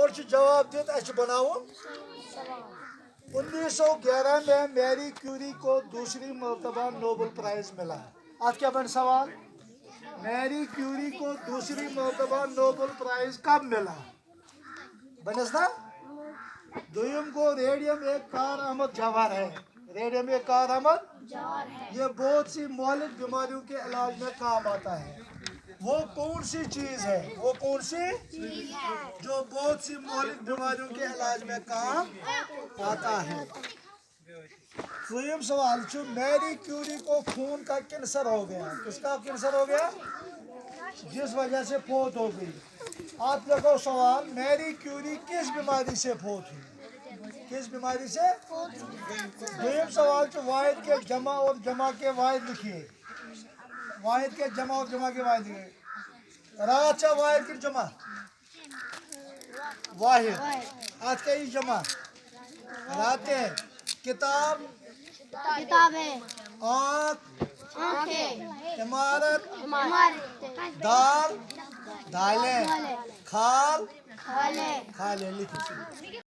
اور جواب دیت اچھ بناؤں 1911 میں میری کیوری کو دوسری مرتبہ نوبل پرائز ملا. آج کیا بن سوال؟ میری کیوری کو دوسری مرتبہ نوبل پرائز کب ملا؟ بنس نا دویم کو ریڈیم ایک کارآمد جوہر ہے. ریڈیم ایک کارآمد یہ بہت سی مہلک بیماریوں کے علاج میں کام آتا ہے. وہ کون سی چیز ہے؟ وہ کون سی جو بہت سی مہلک بیماریوں کے علاج میں کام آتا ہے؟ دویم سوال میری کیوری کو خون کا کینسر ہو گیا. کس کا کینسر ہو گیا؟ جس وجہ سے فوت ہو گئی. آپ لوگوں سوال میری کیوری کس بیماری سے فوت ہوئی؟ کس بیماری سے؟ دویم سوال واحد کے جمع اور جمع کے واحد لکھیے. واحد کے جمع اور جمع کے واحد لکھیے. رات سے واحد کی جمع واحد. آج کا یہ جمع رات کتاب کتابیں آنکھ عمارت دال دالیں کھال کھالے کھالیں لکھیں.